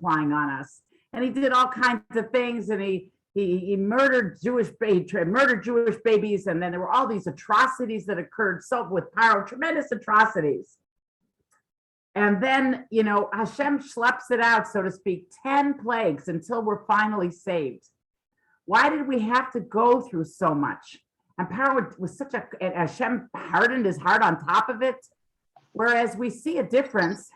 multiplying on us. And he did all kinds of things, and he murdered Jewish babies, and then there were all these atrocities that occurred with Paro, tremendous atrocities. And then, Hashem schleps it out, so to speak, 10 plagues until we're finally saved. Why did we have to go through so much? And Paro was and Hashem hardened his heart on top of it. Whereas we see a difference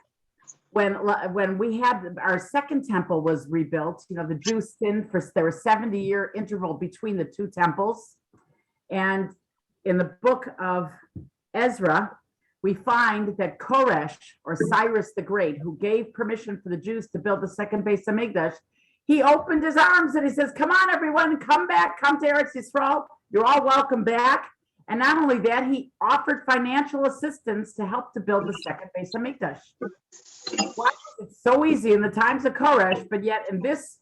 when we had our second temple was rebuilt. The Jews sinned there was a 70-year interval between the two temples. And in the book of Ezra, we find that Koresh, or Cyrus the Great, who gave permission for the Jews to build the second Beis Hamikdash, he opened his arms and he says, come on, everyone, come back, come to Eretz Yisrael. You're all welcome back. And not only that, he offered financial assistance to help to build the second Beis Hamikdash. Why is it so easy in the times of Koresh, but yet in this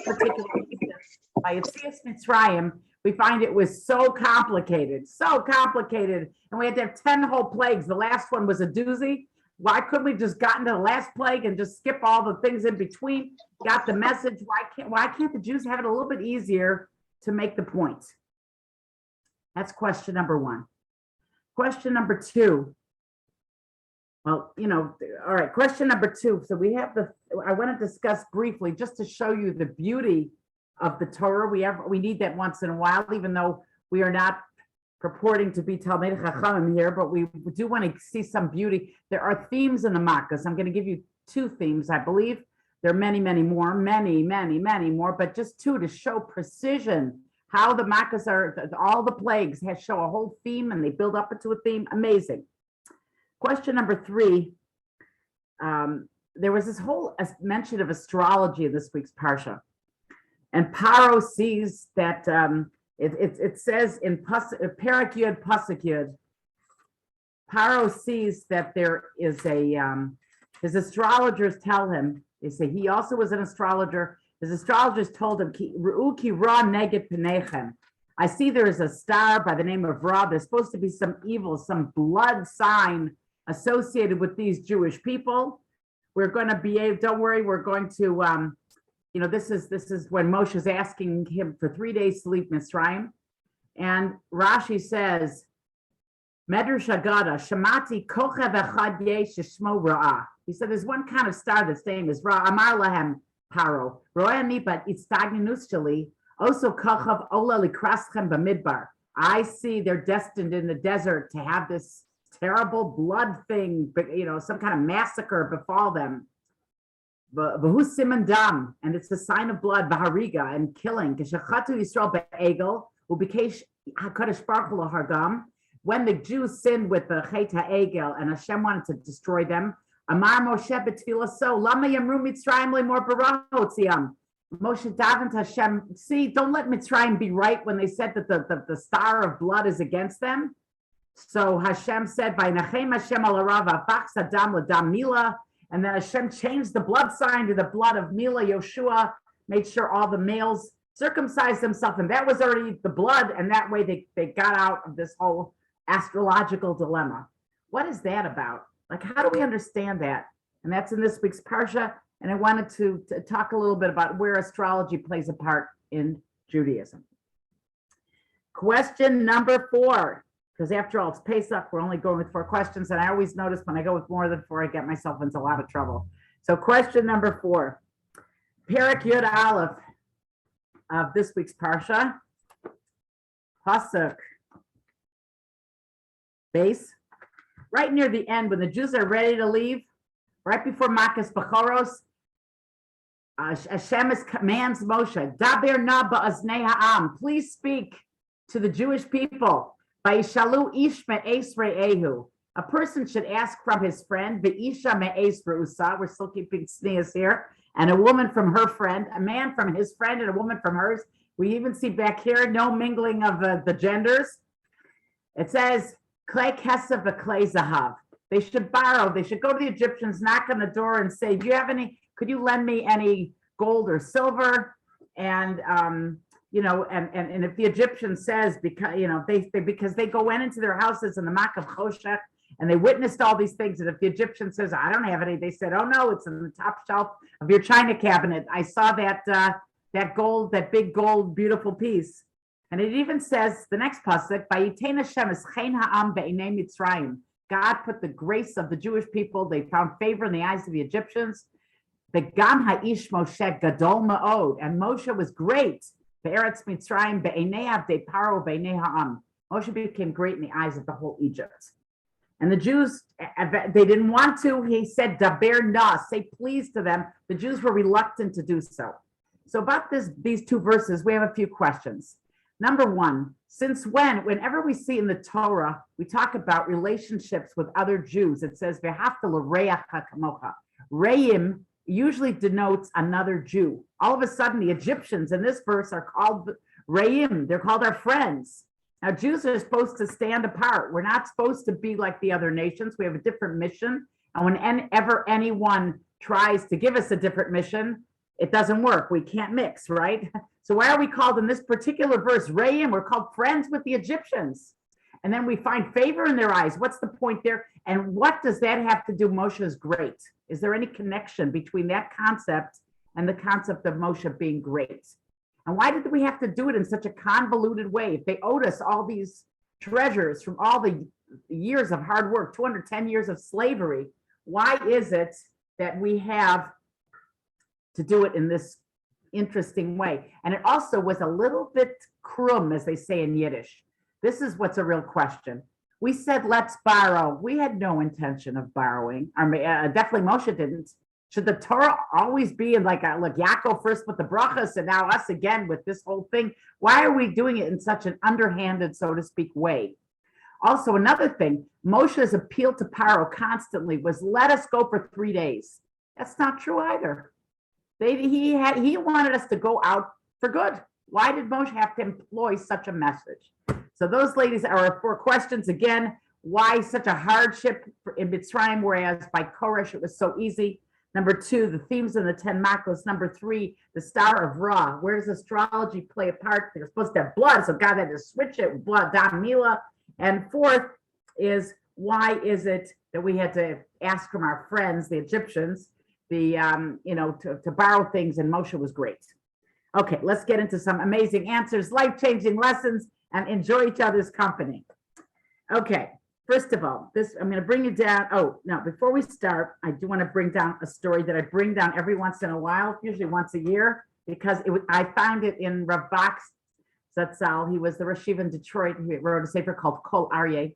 particular instance, by Yetzias Mitzrayim, we find it was so complicated, and we had to have 10 whole plagues. The last one was a doozy. Why couldn't we just gotten to the last plague and just skip all the things in between? Got the message. Why can't the Jews have it a little bit easier to make the point? That's question number one. Question number two. All right, question number two. So I want to discuss briefly, just to show you the beauty of the Torah. We need that once in a while, even though we are not purporting to be Talmid Chachamim here, but we do want to see some beauty. There are themes in the Makkos. I'm going to give you two themes, I believe. There are many more, but just two to show precision, how the Makkos are, all the plagues show a whole theme and they build up into a theme. Amazing. Question number three. There was this whole mention of astrology in this week's Parsha. And Paro sees that it says in Parak Yud, Pasuk Yud, Paro sees that there is his astrologers tell him, they say he also was an astrologer. His astrologers told him, Ru'u ki ra neged penechem. I see there is a star by the name of Ra. There's supposed to be some evil, some blood sign associated with these Jewish people. We're going to behave. Don't worry. We're going to, this is when Moshe's asking him for 3 days to leave Mitzrayim. And Rashi says, Medrash Agada, Shamati kochev echad yesh sheshmo Ra'ah. He said there's one kind of star that's name is Ra. Amar lahem Paro. Ro'ani but itstagnuschali. Also kochev ola likraschem b'midbar. I see they're destined in the desert to have this terrible blood thing, some kind of massacre befall them. V'hu siman dam, and it's the sign of blood, v'hariga, and killing. K'shechatu Yisrael be'egel, u'bikesh hakadosh baruch hu lahargam. When the Jews sinned with the Chet HaEgel and Hashem wanted to destroy them, Amar Moshe b'tfilah so, Lama yamru Mitzrayim le'mor barahotziam. Moshe davened to Hashem, see, don't let Mitzrayim be right when they said that the star of blood is against them. So Hashem said, by Nachem Hashem al Arava, Bach Sadam Ladam Mila, and then Hashem changed the blood sign to the blood of Mila, Yoshua, made sure all the males circumcised themselves, and that was already the blood, and that way they got out of this whole astrological dilemma. What is that about? Like, how do we understand that? And that's in this week's Parsha, and I wanted to talk a little bit about where astrology plays a part in Judaism. Question number 4. Because after all, it's Pesach, we're only going with 4 questions. And I always notice when I go with more than 4, I get myself into a lot of trouble. So question number 4, Parak Yud Aleph of this week's Parsha, Pasuk base, right near the end, when the Jews are ready to leave, right before Makas Bachoros, Hashem commands Moshe, Daber na ba'aznei ha'am, please speak to the Jewish people. Vayishalu ish me'es re'ehu. A person should ask from his friend, V'isha me'es re'usa. We're still keeping sneers here. And a woman from her friend, a man from his friend, and a woman from hers. We even see back here, no mingling of the genders. It says, Klei kesef v'klei zahav. They should borrow. They should go to the Egyptians, knock on the door, and say, "Do you have any? Could you lend me any gold or silver?" And and if the Egyptian says, because because they go into their houses in the Mak of Choshech, And they witnessed all these things. And if the Egyptian says, I don't have any, they said, oh no, it's in the top shelf of your china cabinet. I saw that gold, that big gold, beautiful piece. And it even says the next pasuk, God put the grace of the Jewish people. They found favor in the eyes of the Egyptians. And Moshe was great. Moshe became great in the eyes of the whole Egypt. And the Jews, they didn't want to. He said, Daber na, say please to them. The Jews were reluctant to do so. So about these two verses, we have a few questions. Number one, since whenever we see in the Torah, we talk about relationships with other Jews, it says, Re'im usually denotes another Jew. All of a sudden, the Egyptians in this verse are called Re'im. They're called our friends. Now, Jews are supposed to stand apart. We're not supposed to be like the other nations. We have a different mission. And whenever anyone tries to give us a different mission, it doesn't work. We can't mix, right? So why are we called in this particular verse, Re'im? We're called friends with the Egyptians. And then we find favor in their eyes. What's the point there? And what does that have to do? Moshe is great. Is there any connection between that concept and the concept of Moshe being great? And why did we have to do it in such a convoluted way? If they owed us all these treasures from all the years of hard work, 210 years of slavery, why is it that we have to do it in this interesting way? And it also was a little bit krum, as they say in Yiddish. This is what's a real question. We said, let's borrow. We had no intention of borrowing. Definitely Moshe didn't. Should the Torah always be in look, Yaakov first with the brachas and now us again with this whole thing? Why are we doing it in such an underhanded, so to speak, way? Also, another thing, Moshe's appeal to Paro constantly was, let us go for 3 days. That's not true either. He wanted us to go out for good. Why did Moshe have to employ such a message? So those ladies are our 4 questions. Again, why such a hardship in Mitzrayim, whereas by Koresh it was so easy? Number 2, the themes in the 10 Makos. Number 3, the star of Ra. Where does astrology play a part? They're supposed to have blood, so God had to switch it with blood, Dam Mila. And 4th is, why is it that we had to ask from our friends, the Egyptians, to borrow things, and Moshe was great. Okay, let's get into some amazing answers, life-changing lessons, and enjoy each other's company. Okay, first of all, I'm going to bring you down. Oh, no, before we start, I do want to bring down a story that I bring down every once in a while, usually once a year, because I found it in Rav Bak's Zatzal. He was the Rosh Yeshiva in Detroit. He wrote a sefer called Kol Aryeh,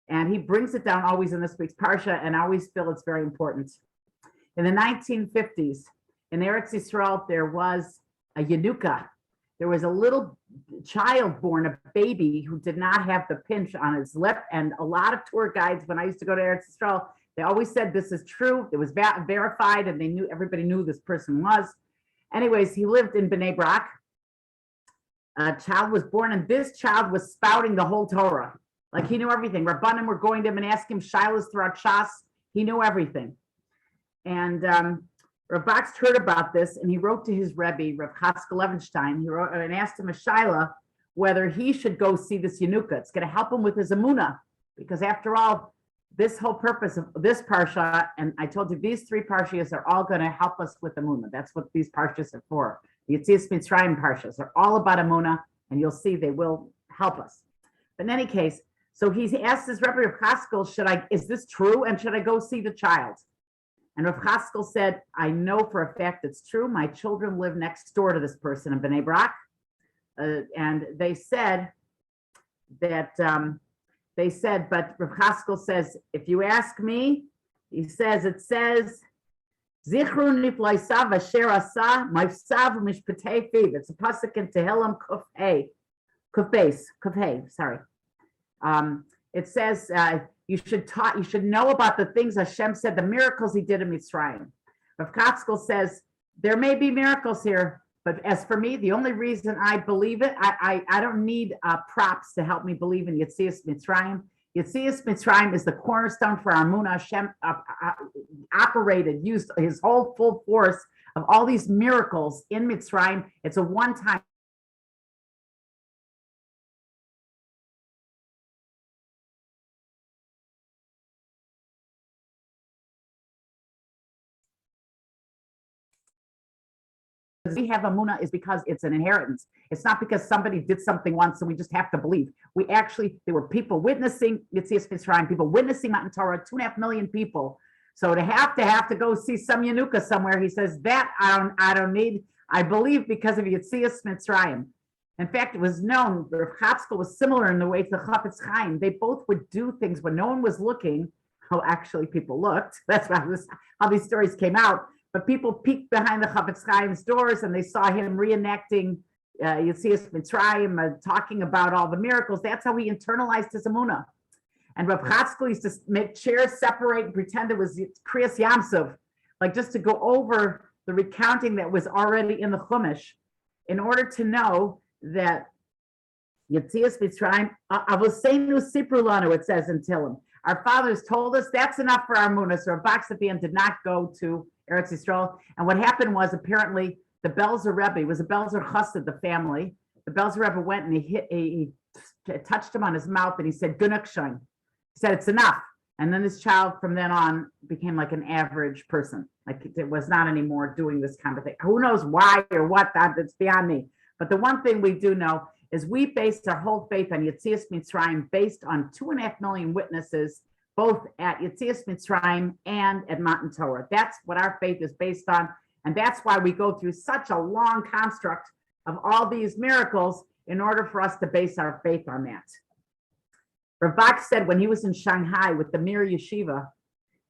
and he brings it down always in this week's Parsha, and I always feel it's very important. In the 1950s, in Eretz Yisrael, there was a Yanuka. There was a little child born, a baby, who did not have the pinch on his lip. And a lot of tour guides, when I used to go to Eretz Yisrael, they always said this is true. It was verified, and everybody knew this person was. Anyways, he lived in Bnei Brak. A child was born, and this child was spouting the whole Torah. Like, he knew everything. Rabbanim were going to him and asking him shilas throughout Shas. He knew everything. And Rav Bakst heard about this, and he wrote to his Rebbe, Rav Chatzkel Levenstein. He wrote and asked him a shaila whether he should go see this Yanuka. It's going to help him with his emunah, because after all, this whole purpose of this parsha, and I told you these 3 parshas are all going to help us with emunah. That's what these parshas are for. The Yetzias Mitzrayim parshas are all about emunah, and you'll see they will help us. But in any case, so he asked his Rebbe, Rav Chatzkel, is this true, and should I go see the child? And Rav Chatzkel said, I know for a fact it's true. My children live next door to this person in Bnei Brak. And they said, but Rav Chatzkel says, if you ask me, it says, Zichru niflaisav asher asa, ma'ifsav mishpatei fiv. It's a pasuk in Tehillim Kuf sorry. It says, you should know about the things Hashem said, the miracles he did in Mitzrayim. Rav Chatzkel says, there may be miracles here, but as for me, the only reason I believe it, I don't need props to help me believe in Yetzias Mitzrayim. Yetzias Mitzrayim is the cornerstone for our emunah. Hashem used his whole full force of all these miracles in Mitzrayim. It's a one-time we have Amunah is because it's an inheritance. It's not because somebody did something once and we just have to believe. There were people witnessing Yetzias Mitzrayim, people witnessing Matan Torah, 2.5 million people. So to have to go see some Yanuka somewhere, he says that I don't need. I believe because of Yetzias Mitzrayim. In fact, it was known Rav Chatzkel was similar in the way to the Chafetz Chaim. They both would do things when no one was looking. Oh, actually, people looked. That's how these stories came out. But people peeked behind the Chafetz Chaim's doors and they saw him reenacting Yetzias Mitzrayim, talking about all the miracles. That's how he internalized his Emunah. And Rav Chatzkel used to make chairs separate and pretend it was Kriyas Yamsuf, like just to go over the recounting that was already in the Chumash, in order to know that Yetzias Mitzrayim, Avosenu Sipru Lanu, it says in Tehillim. Our fathers told us that's enough for our Emunah. So Rav Baksafian did not go to Eretz Yisrael. And what happened was apparently the Belzer Rebbe, it was a Belzer Chassid, the family. The Belzer Rebbe went and he touched him on his mouth and he said, Gunukshon. He said, it's enough. And then this child from then on became like an average person. Like it was not anymore doing this kind of thing. Who knows why or what, that's beyond me. But the one thing we do know is we based our whole faith on Yetzias Mitzrayim based on 2.5 million witnesses, both at Yetzias Mitzrayim and at Matan Torah. That's what our faith is based on. And that's why we go through such a long construct of all these miracles in order for us to base our faith on that. Rav Bach said when he was in Shanghai with the Mir Yeshiva,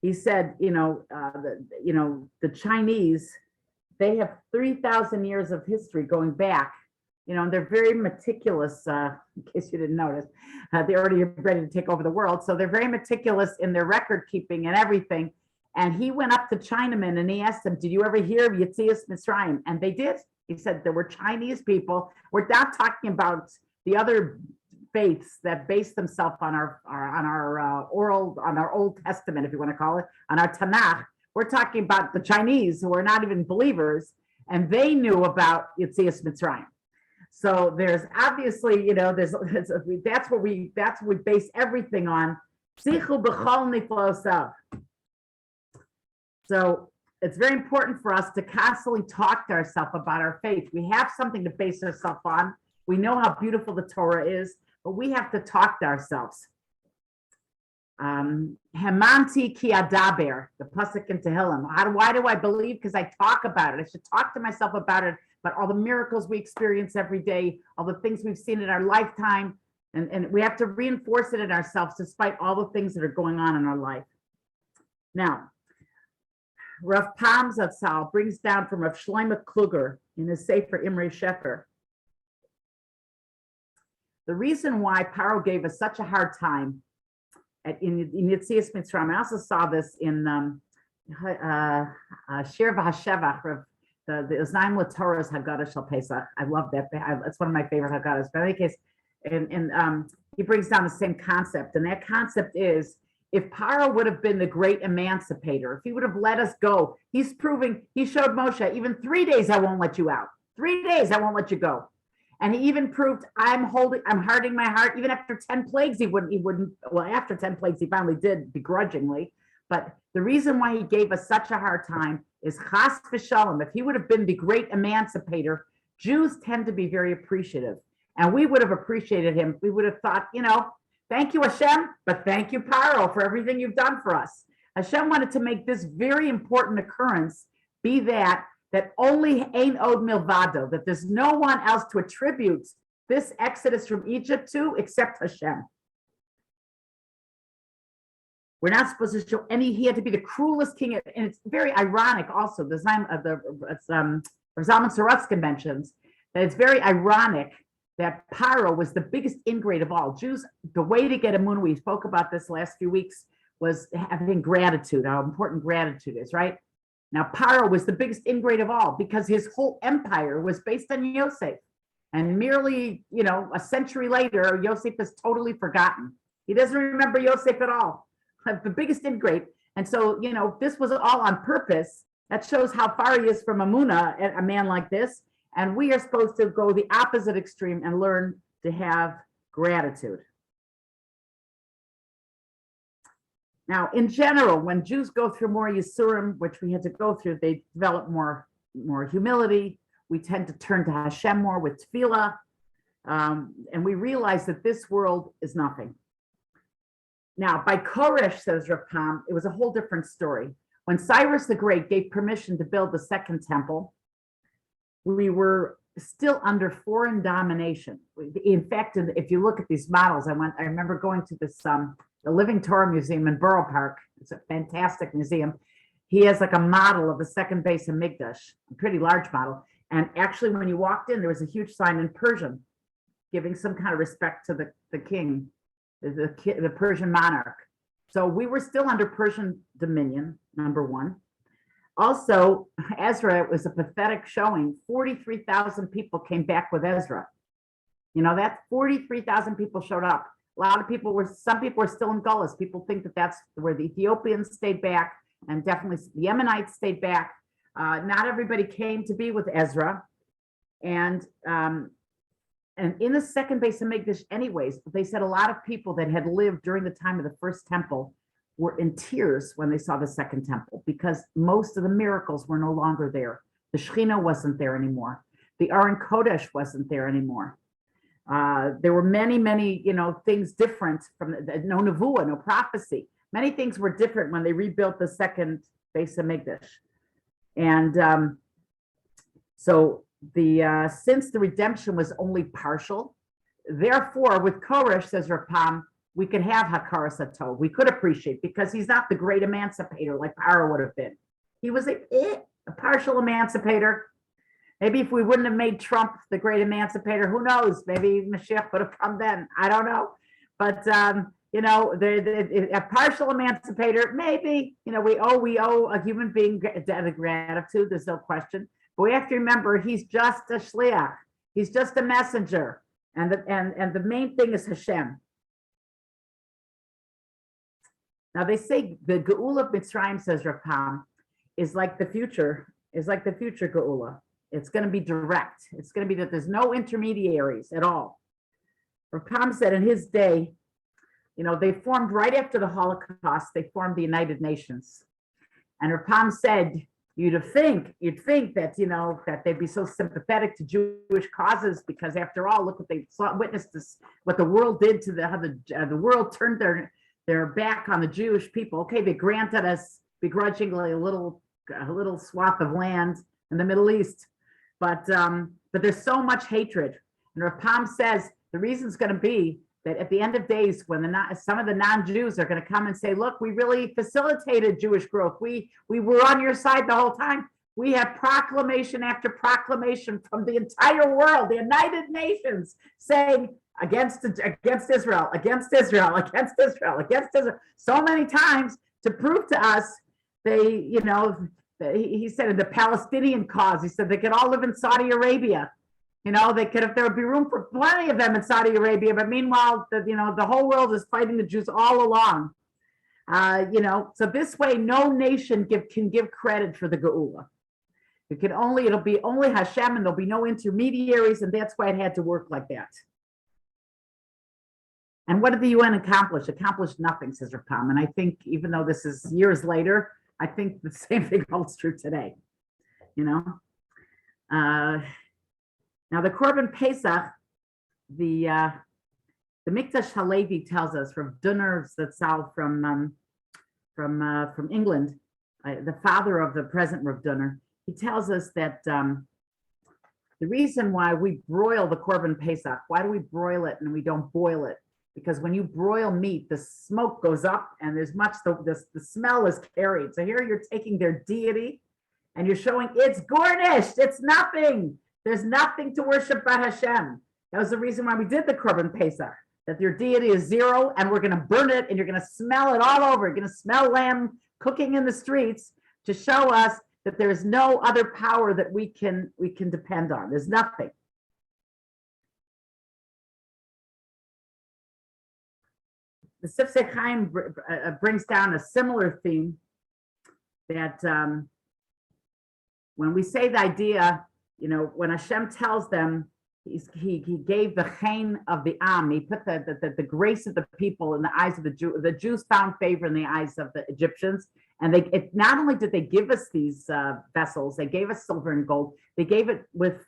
he said, the Chinese, they have 3,000 years of history going back, and they're very meticulous, in case you didn't notice, they're already ready to take over the world. So they're very meticulous in their record keeping and everything. And he went up to Chinamen and he asked them, did you ever hear of Yetzias Mitzrayim? And they did. He said there were Chinese people. We're not talking about the other faiths that base themselves on our Old Testament, if you want to call it, on our Tanakh. We're talking about the Chinese who are not even believers, and they knew about Yetzias Mitzrayim. So there's obviously, that's what we base everything on. So it's very important for us to constantly talk to ourselves about our faith. We have something to base ourselves on. We know how beautiful the Torah is, but we have to talk to ourselves. Hemanti ki adaber, the pasuk in Tehillim. Why do I believe? Because I talk about it. I should talk to myself about it, about all the miracles we experience every day, all the things we've seen in our lifetime, and we have to reinforce it in ourselves despite all the things that are going on in our life. Now, Rav Pam Zatzal brings down from Rav Shlomo Kluger in his Sefer Imre Shefer. The reason why Paro gave us such a hard time in Yetzias Mitzrayim, I also saw this in Shir V'Hashevach, the Oznaim L'Torah's Haggadah Shel Pesach. I love that. It's one of my favorite Haggadahs. But in any case, he brings down the same concept. And that concept is, if Paro would have been the great emancipator, if he would have let us go, he showed Moshe, even 3 days I won't let you out. 3 days I won't let you go. And he even proved I'm hardening my heart. Even after 10 plagues, he wouldn't, well, after 10 plagues, he finally did begrudgingly. But the reason why he gave us such a hard time is chas v'shalom. If he would have been the great emancipator, Jews tend to be very appreciative. And we would have appreciated him. We would have thought, thank you, Hashem, but thank you, Paro, for everything you've done for us. Hashem wanted to make this very important occurrence be that only Ein Od Milvado, that there's no one else to attribute this exodus from Egypt to except Hashem. We're not supposed to show he had to be the cruelest king. And it's very ironic also, the Zalman Sorotsky mentions that it's very ironic that Paro was the biggest ingrate of all. Jews, the way to get emunah, we spoke about this last few weeks, was having gratitude, how important gratitude is, right? Now, Paro was the biggest ingrate of all because his whole empire was based on Yosef. And merely, a century later, Yosef is totally forgotten. He doesn't remember Yosef at all, the biggest ingrate. And so, this was all on purpose. That shows how far he is from emunah, a man like this. And we are supposed to go the opposite extreme and learn to have gratitude. Now, in general, when Jews go through more Yisurim, which we had to go through, they develop more humility, We tend to turn to Hashem more with tefillah. And we realize that this world is nothing. Now, by Koresh, says Rav Pam, it was a whole different story. When Cyrus the Great gave permission to build the second temple, we were still under foreign domination. In fact, if you look at these models, I remember going to this the Living Torah Museum in Borough Park. It's a fantastic museum. He has like a model of the second base of Mikdash, a pretty large model. And actually, when you walked in, there was a huge sign in Persian, giving some kind of respect to the king, the Persian monarch. So we were still under Persian dominion, number one. Also, Ezra, it was a pathetic showing. 43,000 people came back with Ezra. You know, that 43,000 people showed up. A lot of people some people were still in Gullus. People think that that's where the Ethiopians stayed back, and definitely the Yemenites stayed back. Not everybody came to be with Ezra. And in the second base of Mikdash anyways, they said a lot of people that had lived during the time of the first temple were in tears when they saw the second temple, because most of the miracles were no longer there. The Shekhinah wasn't there anymore. The Aron Kodesh wasn't there anymore. There were many, things different from no nevuah, no prophecy. Many things were different when they rebuilt the second base of Mikdash. And so since the redemption was only partial, therefore, with Koresh, says Rav Pam, we could have Hakaras Hatov. We could appreciate, because he's not the great emancipator like Paro would have been. He was a partial emancipator. Maybe if we wouldn't have made Trump the great emancipator, who knows? Maybe Mashiach would have come then. I don't know. But a partial emancipator, maybe. We owe a human being a debt of gratitude. There's no question. But we have to remember, he's just a shliach. He's just a messenger, and the main thing is Hashem. Now they say the Geula of Mitzrayim, says Rav Pam, is like the future Geula. It's going to be direct. It's going to be that there's no intermediaries at all. Rav Pam said in his day, they formed right after the Holocaust. They formed the United Nations, and Rav Pam said, you'd think that that they'd be so sympathetic to Jewish causes, because after all, look what they witnessed what the world did to how the world turned their back on the Jewish people. Okay, they granted us begrudgingly a little swath of land in the Middle East, but there's so much hatred. And Rav Pam says the reason's going to be that at the end of days, when some of the non-Jews are going to come and say, look, we really facilitated Jewish growth. We were on your side the whole time. We have proclamation after proclamation from the entire world, the United Nations, saying against Israel, against Israel, against Israel, against Israel, so many times to prove to us he said in the Palestinian cause, he said they could all live in Saudi Arabia. They could, if there would be room for plenty of them in Saudi Arabia, but meanwhile, the whole world is fighting the Jews all along. So this way, no nation can give credit for the Geula. It'll be only Hashem, and there'll be no intermediaries, and that's why it had to work like that. And what did the UN accomplish? Accomplished nothing, says Rav Pam. And I think, even though this is years later, I think the same thing holds true today. Now the Korban Pesach, the Mikdash Halevi tells us from Dunner Zatzal from England, the father of the present Rav Dunner. He tells us that the reason why we broil the Korban Pesach, why do we broil it and we don't boil it? Because when you broil meat, the smoke goes up and there's the smell is carried. So here you're taking their deity and you're showing it's garnished, it's nothing. There's nothing to worship but Hashem. That was the reason why we did the Korban Pesach, that your deity is zero and we're going to burn it and you're going to smell it all over. You're going to smell lamb cooking in the streets to show us that there is no other power that we can depend on. There's nothing. The Sifsei Chaim brings down a similar theme, that when we say the idea, when Hashem tells them, he gave the chen of the Am, he put the grace of the people in the eyes of the Jews found favor in the eyes of the Egyptians, And not only did they give us these vessels, they gave us silver and gold. They gave it with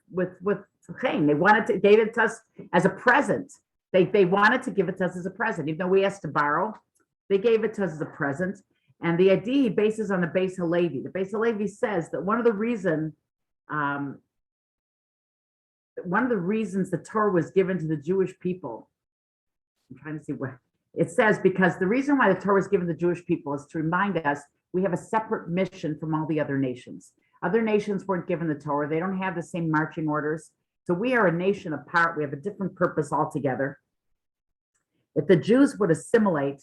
chain. They gave it to us as a present. They wanted to give it to us as a present, even though we asked to borrow. They gave it to us as a present. And the idea he bases on the Beis Halevi. The Beis Halevi says that one of the reasons the Torah was given to the Jewish people. I'm trying to see where it says, because the reason why the Torah was given to the Jewish people is to remind us we have a separate mission from all the other nations. Other nations weren't given the Torah. They don't have the same marching orders. So we are a nation apart. We have a different purpose altogether. If the Jews would assimilate,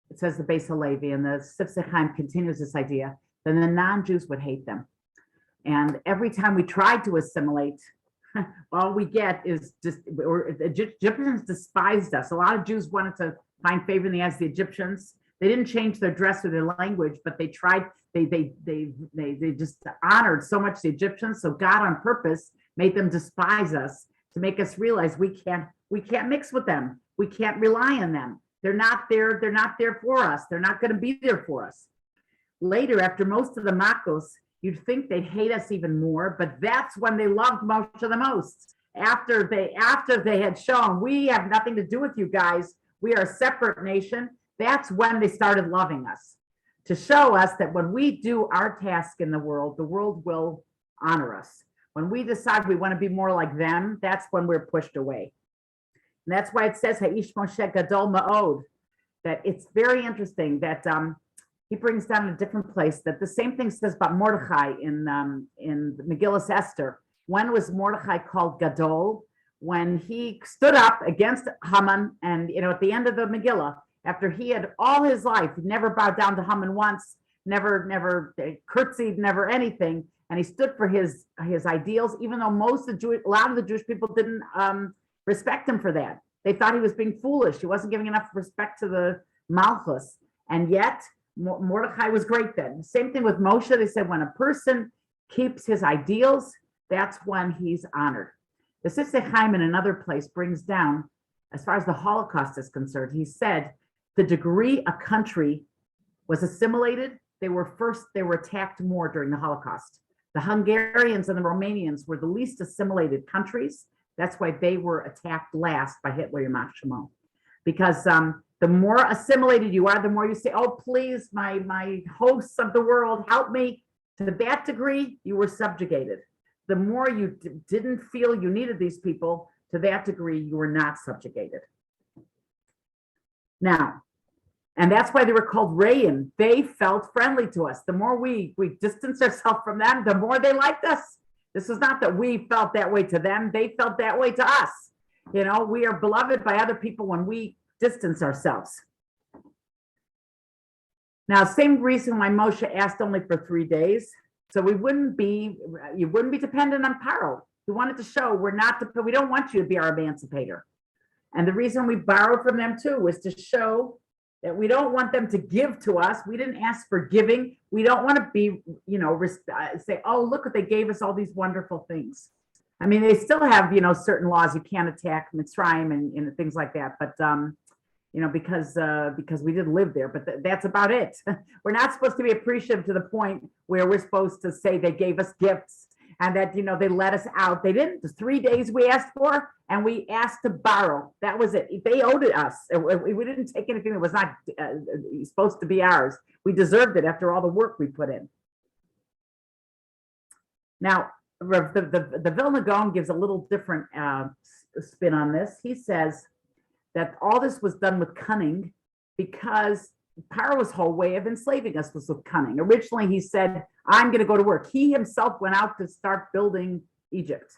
it says the Beis Halevi, and the Sifsei Chaim continues this idea, then the non-Jews would hate them. And every time we tried to assimilate, all we get is just, the Egyptians despised us. A lot of Jews wanted to find favor in the eyes of the Egyptians. They didn't change their dress or their language, but they tried, they just honored so much the Egyptians. So God on purpose made them despise us to make us realize we can't mix with them. We can't rely on them. They're not there for us. They're not going to be there for us. Later, after most of the Makos, you'd think they'd hate us even more, but that's when they loved Moshe the most. After they had shown we have nothing to do with you guys, we are a separate nation, that's when they started loving us, to show us that when we do our task in the world will honor us. When we decide we want to be more like them, that's when we're pushed away. And that's why it says Ha'ish Moshe Gadol Ma'od, that it's very interesting that he brings down in a different place that the same thing says about Mordechai in Megillas Esther. When was Mordechai called Gadol? When he stood up against Haman, and at the end of the Megillah, after he had all his life never bowed down to Haman once, never curtsied, never anything, and he stood for his ideals, even though a lot of the Jewish people didn't respect him for that. They thought he was being foolish. He wasn't giving enough respect to the Malchus, and yet Mordechai was great then. Same thing with Moshe. They said when a person keeps his ideals, that's when he's honored. The Sifsei Chaim in another place brings down, as far as the Holocaust is concerned, he said the degree a country was assimilated, they were attacked more during the Holocaust. The Hungarians and the Romanians were the least assimilated countries. That's why they were attacked last by Hitler and Shimon. Because the more assimilated you are, the more you say, oh, please, my hosts of the world, help me. To that degree, you were subjugated. The more you didn't feel you needed these people, to that degree, you were not subjugated. Now, and that's why they were called Rayim. They felt friendly to us. The more we distanced ourselves from them, the more they liked us. This is not that we felt that way to them. They felt that way to us. We are beloved by other people when we distance ourselves. Now, same reason why Moshe asked only for 3 days. So you wouldn't be dependent on Paro. He wanted to show we don't want you to be our emancipator. And the reason we borrowed from them too was to show that we don't want them to give to us. We didn't ask for giving. We don't want to be, say, oh, look what they gave us, all these wonderful things. I mean, they still have, certain laws. You can't attack Mitzrayim and things like that. But, because we did live there, but that's about it. We're not supposed to be appreciative to the point where we're supposed to say they gave us gifts and that, they let us out. They didn't. The 3 days we asked for, and we asked to borrow. That was it. They owed it us. We didn't take anything that was not supposed to be ours. We deserved it after all the work we put in. Now, the Vilna Gaon gives a little different spin on this. He says that all this was done with cunning because Paro's whole way of enslaving us was with cunning. Originally, he said, I'm going to go to work. He himself went out to start building Egypt.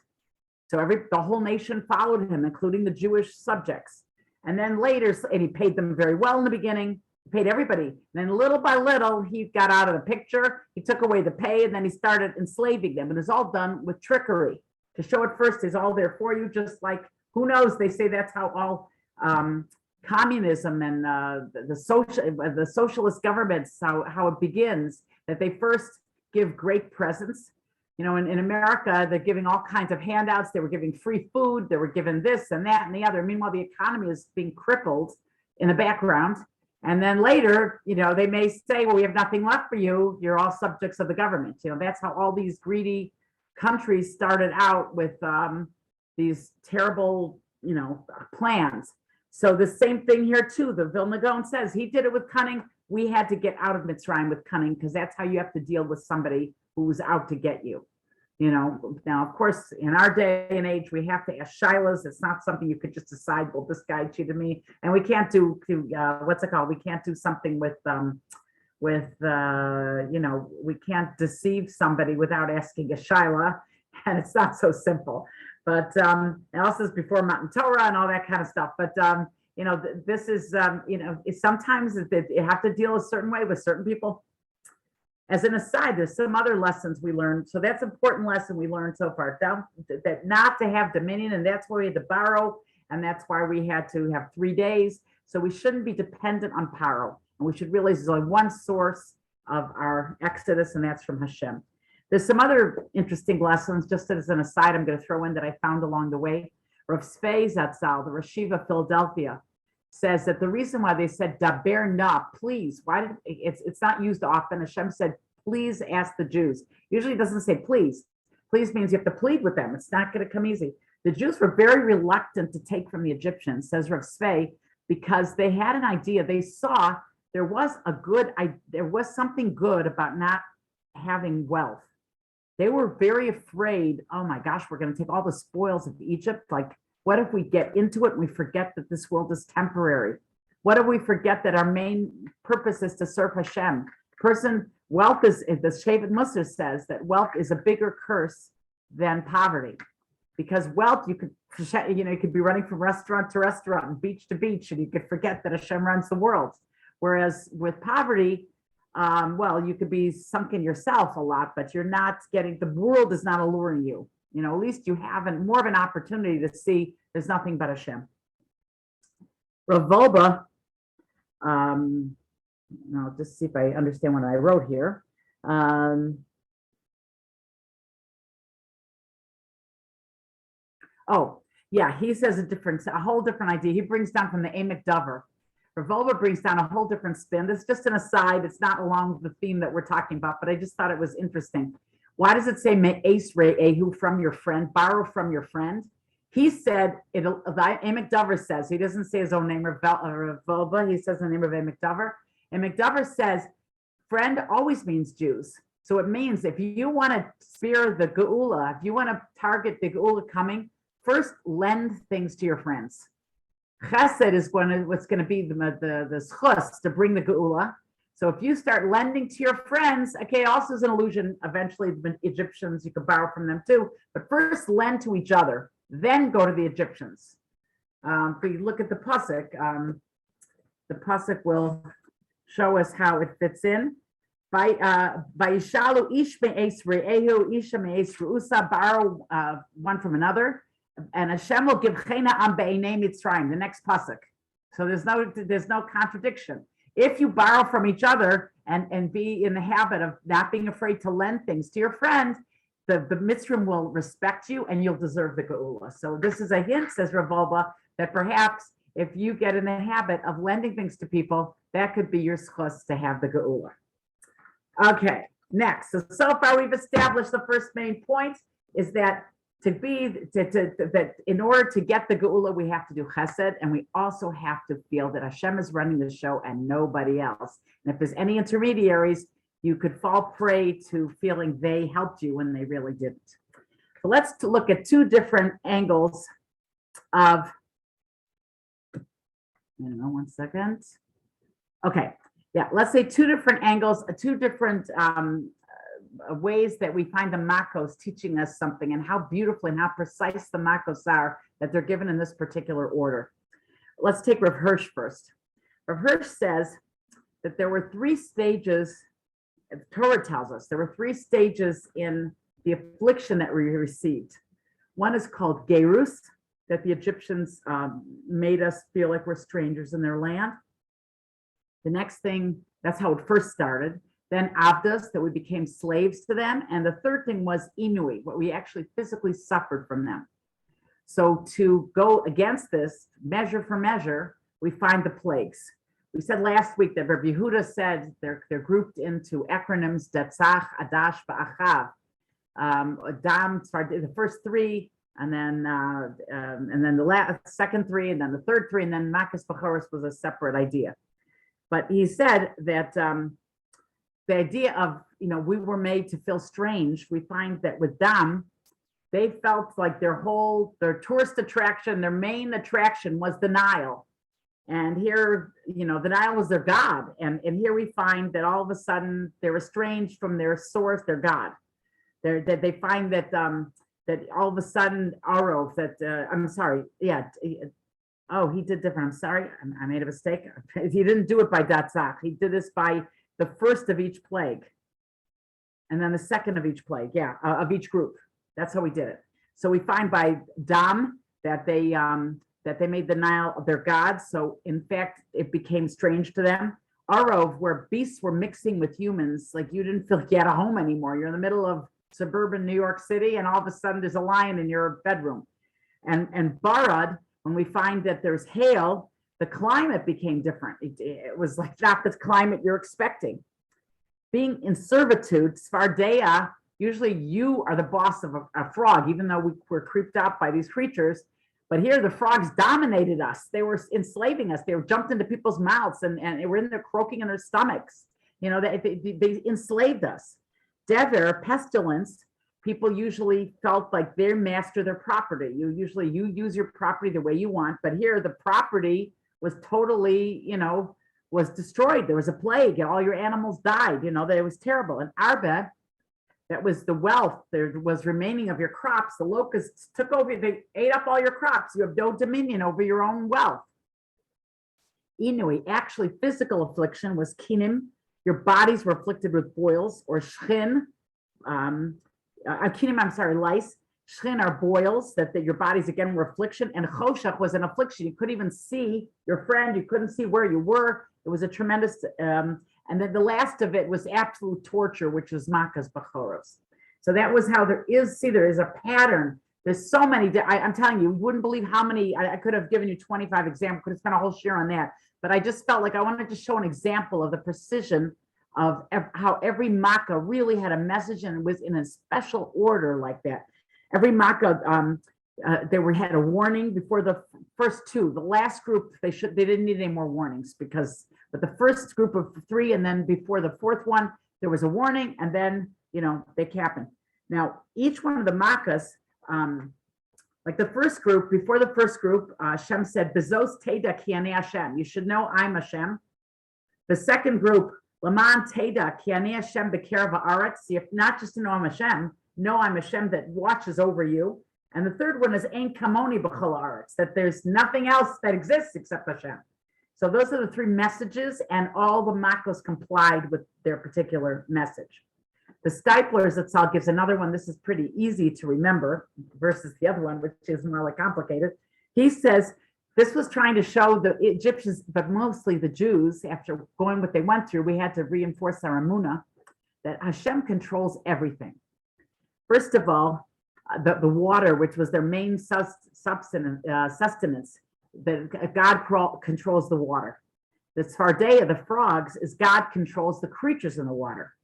So the whole nation followed him, including the Jewish subjects. And then later, and he paid them very well in the beginning, he paid everybody. And then little by little, he got out of the picture. He took away the pay, and then he started enslaving them. And it's all done with trickery to show at first he's all there for you, just like, who knows, they say that's how all communism and the socialist governments, how it begins, that they first give great presents. In America, they're giving all kinds of handouts. They were giving free food. They were given this and that and the other. Meanwhile, the economy is being crippled in the background. And then later, they may say, well, we have nothing left for you. You're all subjects of the government. That's how all these greedy countries started out with these terrible, plans. So the same thing here too. The Vilna Gaon says he did it with cunning. We had to get out of Mitzrayim with cunning, because that's how you have to deal with somebody who's out to get you. Now, of course, in our day and age, we have to ask shilas. It's not something you could just decide, well, this guy cheated me. And we can't do, what's it called? We can't do something with we can't deceive somebody without asking a shaila. And it's not so simple. But it also is before Matan Torah and all that kind of stuff. But, this is, sometimes you have to deal a certain way with certain people. As an aside, there's some other lessons we learned. So that's an important lesson we learned so far, that not to have dominion, and that's why we had to borrow, and that's why we had to have 3 days. So we shouldn't be dependent on paro, and we should realize there's only one source of our exodus, and that's from Hashem. There's some other interesting lessons, just as an aside, I'm going to throw in that I found along the way. Rav Tzvei Zatzal, the Rosh Yeshiva of Philadelphia, says that the reason why they said daber na, please, why did it's not used often. Hashem said, please ask the Jews. Usually it doesn't say please. Please means you have to plead with them. It's not going to come easy. The Jews were very reluctant to take from the Egyptians, says Rav Tzvei, because they had an idea. They saw there was something good about not having wealth. They were very afraid, oh my gosh, we're going to take all the spoils of Egypt. Like, what if we get into it and we forget that this world is temporary? What if we forget that our main purpose is to serve Hashem? Wealth is, the Shevet Musar says that wealth is a bigger curse than poverty, because wealth, you could be running from restaurant to restaurant and beach to beach, and you could forget that Hashem runs the world. Whereas with poverty, you could be sunken yourself a lot, but you're not getting, the world is not alluring you. At least you have more of an opportunity to see there's nothing but Hashem. Rav Wolbe, I'll just see if I understand what I wrote here. He says a whole different idea. He brings down from the Emek Dover. Rav Wolbe brings down a whole different spin. This is just an aside. It's not along the theme that we're talking about, but I just thought it was interesting. Why does it say me'es re'ehu, from your friend, borrow from your friend? He said, Emek Dover says, he doesn't say his own name, Rav Wolbe, he says the name of Emek Dover. Emek Dover says, friend always means Jews. So it means if you want to spear the geula, if you want to target the geula coming, first lend things to your friends. Chesed is what's going to be the schus to bring the geula. So if you start lending to your friends, okay, also is an illusion. Eventually, the Egyptians, you could borrow from them too. But first lend to each other, then go to the Egyptians. If we look at the pasuk will show us how it fits in. Vayishalu ish me'es re'ehu, isha me'es re'usa, borrow one from another. And Hashem will give chena am be'enei Mitzrayim, the next pasuk. So there's no contradiction. If you borrow from each other and be in the habit of not being afraid to lend things to your friend, the Mitzrayim will respect you and you'll deserve the geula. So this is a hint, says Rav Wolbe, that perhaps if you get in the habit of lending things to people, that could be your schus to have the geula. Okay, next. So far we've established the first main point is that that in order to get the geula, we have to do chesed, and we also have to feel that Hashem is running the show and nobody else. And if there's any intermediaries, you could fall prey to feeling they helped you when they really didn't. So let's look at two different angles of, one second. Okay, yeah, let's say two different angles, two different ways that we find the makos teaching us something, and how beautiful and how precise the makos are that they're given in this particular order. Let's take Rav Hirsch first. Rav Hirsch says that there were 3 stages, Torah tells us, there were 3 stages in the affliction that we received. One is called Gerus, that the Egyptians made us feel like we're strangers in their land. The next thing, that's how it first started. Then Avdas, that we became slaves to them. And the third thing was Inui, what we actually physically suffered from them. So to go against this, measure for measure, we find the plagues. We said last week that Rabbi Yehuda said they're grouped into acronyms, Detzach, Adash, Ba'achav. Dam, the first three, and then the second three, and then the third three, and then Makas Bachoros was a separate idea. But he said that the idea of, we were made to feel strange. We find that with Dam, they felt like their tourist attraction, their main attraction was the Nile. And here, the Nile was their God. And here we find that all of a sudden they're estranged from their source, their God. They find that that all of a sudden Arov, he did different. I'm sorry, I made a mistake. He didn't do it by Datzach. He did this by the first of each plague, and then the second of each plague. Of each group. That's how we did it. So we find by Dam that they made the Nile their god. So in fact, it became strange to them. Arov, where beasts were mixing with humans, like you didn't feel like you had a home anymore. You're in the middle of suburban New York City, and all of a sudden there's a lion in your bedroom. And Barad, when we find that there's hail, the climate became different. It was like not the climate you're expecting. Being in servitude, Svardeya, usually you are the boss of a frog, even though we were creeped out by these creatures. But here the frogs dominated us. They were enslaving us. They were jumped into people's mouths and they were in there croaking in their stomachs. They enslaved us. Dever, pestilence, people usually felt like they master their property. You use your property the way you want, but here the property was totally, was destroyed. There was a plague and all your animals died, that it was terrible. And Arba, that was the wealth there was remaining of your crops. The locusts took over, they ate up all your crops. You have no dominion over your own wealth. Inui, actually physical affliction was kinim. Your bodies were afflicted with boils, or shchin. Lice. Shchin are boils, that your bodies again were affliction. And choshech was an affliction. You couldn't even see your friend. You couldn't see where you were. It was a tremendous, and then the last of it was absolute torture, which was makas bachoros. So that was how there is a pattern. There's so many, I'm telling you, you wouldn't believe how many, I could have given you 25 examples, could have spent a whole share on that. But I just felt like I wanted to show an example of the precision of how every makkah really had a message and was in a special order like that. Every makkah, had a warning before the first two. The last group, they didn't need any more warnings but the first group of three, and then before the fourth one, there was a warning, and then they happened. Now, each one of the makkahs, like the first group, before the first group, Hashem said, "Bezos teda ki ani Hashem." You should know I'm Hashem. The second group, Laman teda ki ani Hashem b'kerav haaretz. You have not just to know I'm Hashem that watches over you. And the third one is Ein Kamoni b'chol haaretz, that there's nothing else that exists except Hashem. So those are the three messages, and all the makkos complied with their particular message. The Stipler's Zatzal gives another one. This is pretty easy to remember versus the other one, which is more like complicated. He says this was trying to show the Egyptians, but mostly the Jews, after going what they went through, we had to reinforce our emunah that Hashem controls everything. First of all, the water, which was their main sustenance, that God controls the water. The Tzfardeya, the frogs, is God controls the creatures in the water.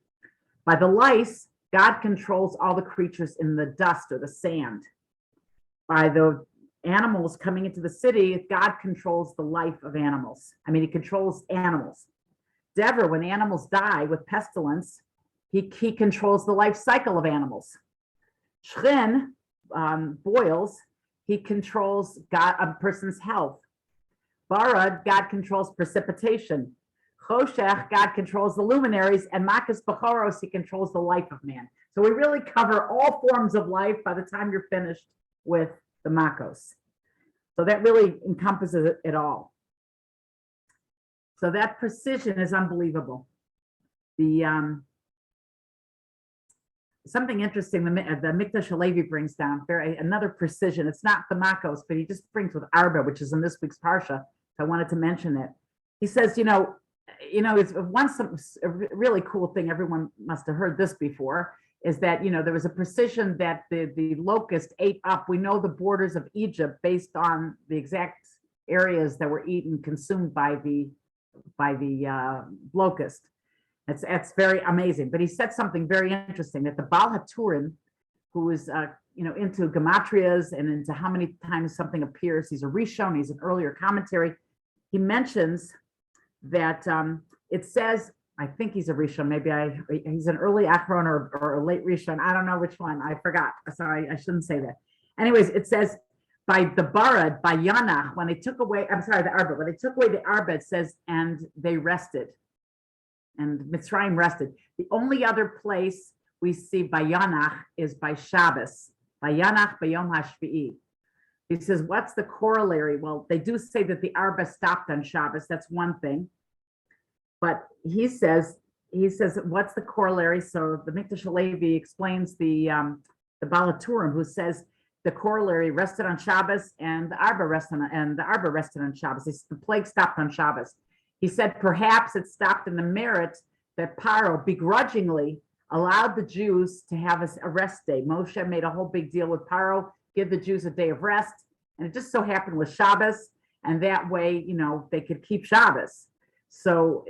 By the lice, God controls all the creatures in the dust or the sand. By the animals coming into the city, God controls the life of animals. He controls animals. Dever, when animals die with pestilence, he controls the life cycle of animals. Shchin, boils, he controls a person's health. Barad, God controls precipitation. Choshech, God controls the luminaries, and Makas Bachoros, he controls the life of man. So we really cover all forms of life by the time you're finished with the Makos. So that really encompasses it all. So that precision is unbelievable. Something interesting, the Mikdash Halevi brings down another precision. It's not the Makos, but he just brings with Arba, which is in this week's Parsha. So I wanted to mention it. He says, it's a really cool thing. Everyone must have heard this before, is that, there was a precision that the locust ate up. We know the borders of Egypt based on the exact areas that were consumed by the locust. It's very amazing. But he said something very interesting, that the Baal HaTurim, who is into gematrias and into how many times something appears, he's a Rishon, he's an earlier commentary. He mentions that it says, I think he's a Rishon, maybe he's an early Achron or a late Rishon. I don't know which one. I forgot. Sorry, I shouldn't say that. Anyways, it says by the Barad, by Yanach, when they took away, I'm sorry, the Arba, when they took away the Arba, it says, and they rested. And Mitzrayim rested. The only other place we see by Yanach is by Shabbos, by Yanach Bayom HaShvi'i. He says, what's the corollary? Well, they do say that the Arba stopped on Shabbos. That's one thing. But he says, what's the corollary? So the Mikdash Levi explains the Baal HaTurim, who says the corollary rested on Shabbos and the Arba rested on Shabbos. The plague stopped on Shabbos. He said perhaps it stopped in the merit that Paro begrudgingly allowed the Jews to have a rest day. Moshe made a whole big deal with Paro, give the Jews a day of rest, and it just so happened with Shabbos, and that way, they could keep Shabbos. So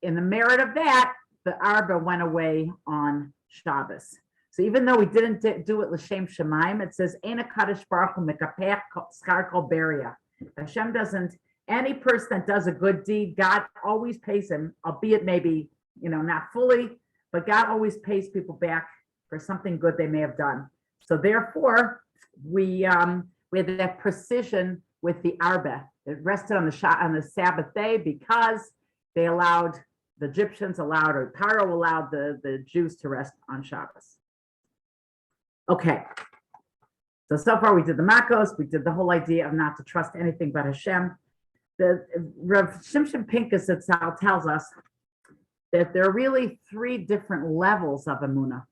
in the merit of that, the Arba went away on Shabbos. So even though we didn't do it l'shem shemaim, it says, Eina Kadosh Baruch Hu mekapech schar kol beria. Hashem doesn't, any person that does a good deed, God always pays him, albeit maybe, not fully, but God always pays people back for something good they may have done. So therefore, we had that precision with the Arba. It rested on the Sabbath day because they allowed, the Egyptians allowed, or Paro allowed the Jews to rest on Shabbos. Okay. So far we did the Makos, we did the whole idea of not to trust anything but Hashem. The Rav Shimshon Pincus itself tells us that there are really three different levels of Emunah.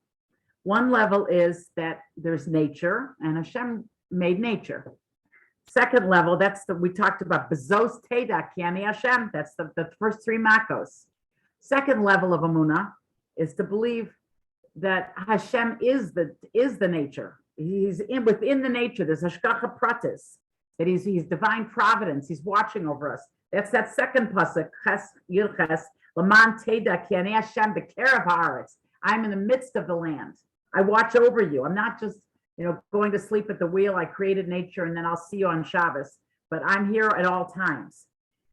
One level is that there's nature, and Hashem made nature. Second level, we talked about Bezos Teda Kiani Hashem. That's the first three Makos. Second level of Emunah is to believe that Hashem is the nature. He's within the nature. There's Hashgacha Pratis, that he's divine providence. He's watching over us. That's that second pasuk, Ches Yilches, Laman Teda Kiani Hashem B'Kerev Haaretz. I'm in the midst of the land. I watch over you. I'm not just going to sleep at the wheel. I created nature and then I'll see you on Shabbos, but I'm here at all times.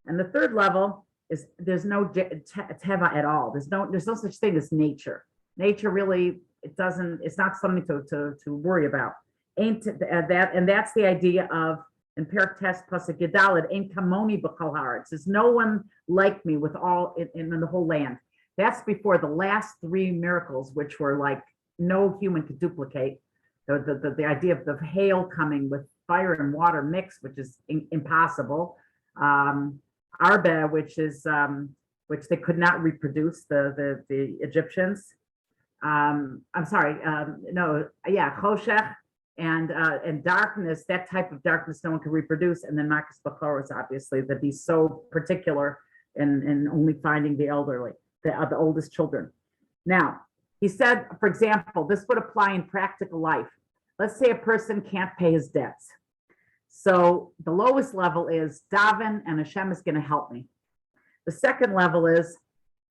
And the third level is there's no teva at all. There's no such thing as nature. Nature really, it's not something to worry about. And that's the idea of, in Perek Tes Pasuk Yudalid, Ein Kamoni B'Kol Haaretz. There's no one like me with all in the whole land. That's before the last three miracles, which were like no human could duplicate. The idea of the hail coming with fire and water mixed, which is impossible. Arba, which they could not reproduce, the Egyptians. Choshech and darkness, that type of darkness no one could reproduce. And then Makas Bachoros, obviously, that he's so particular in only finding the elderly, the oldest children. Now, he said, for example, this would apply in practical life. Let's say a person can't pay his debts. So the lowest level is daven and Hashem is going to help me. The second level is,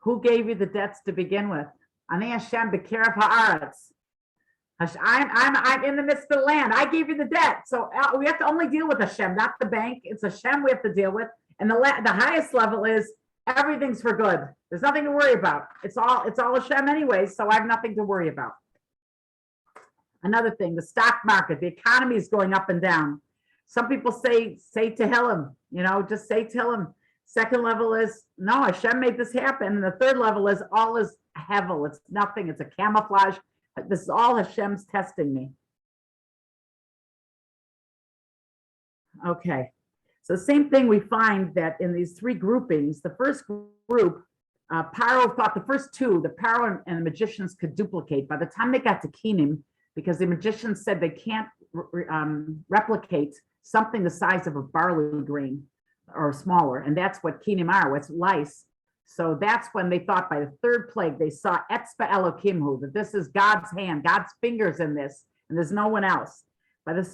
who gave you the debts to begin with? Ani Hashem b'kerev haaretz. I'm in the midst of the land. I gave you the debt. So we have to only deal with Hashem, not the bank. It's Hashem we have to deal with. And the highest level is everything's for good. There's nothing to worry about. It's all Hashem anyway, so I have nothing to worry about. Another thing, the stock market, the economy is going up and down. Some people say Tehillim, just say Tehillim. Second level is, no, Hashem made this happen. And the third level is, all is hevel. It's nothing. It's a camouflage. This is all Hashem's testing me. Okay. So the same thing we find that in these three groupings, the first group, Paro thought the first two, the Paro and the magicians could duplicate. By the time they got to Kinim, because the magicians said they can't replicate something the size of a barley grain or smaller, and that's what Kinim are, it's lice. So that's when they thought by the third plague, they saw Etzba Elokimhu, that this is God's hand, God's fingers in this, and there's no one else. By the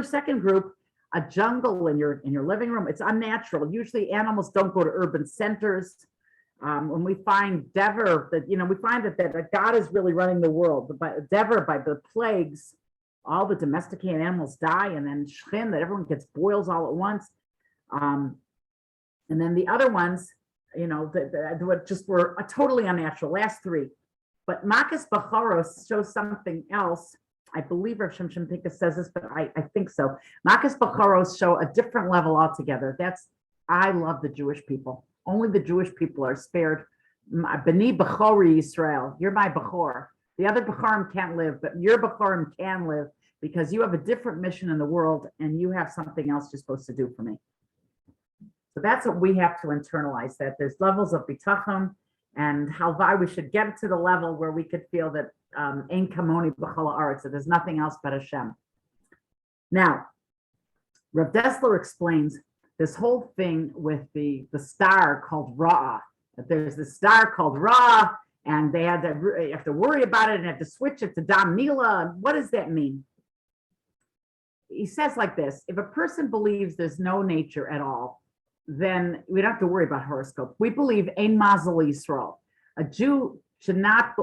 second group, a jungle in your living room. It's unnatural. Usually animals don't go to urban centers. When we find Dever, that we find that God is really running the world. But Dever, by the plagues, all the domesticated animals die, and then Shchin, that everyone gets boils all at once. And then the other ones, that just were totally unnatural. Last three. But Makas Bacharos shows something else. I believe Rav Shimshon Pinkus says this, but I think so. Makas Bacharos show a different level altogether. I love the Jewish people. Only the Jewish people are spared. B'ni Bechori Yisrael. You're my Bechor. The other Bechorim can't live, but your Bechorim can live because you have a different mission in the world and you have something else you're supposed to do for me. So that's what we have to internalize, that there's levels of bitachon, and halvai we should get to the level where we could feel that ein kamoni b'chol haaretz, that there's nothing else but Hashem. Now, Rav Dessler explains this whole thing with the star called Ra. That there's this star called Ra, and they have to worry about it and have to switch it to Dam Mila. What does that mean? He says like this: if a person believes there's no nature at all, then we don't have to worry about horoscope. We believe Ein Mazel Yisrael. A Jew should not,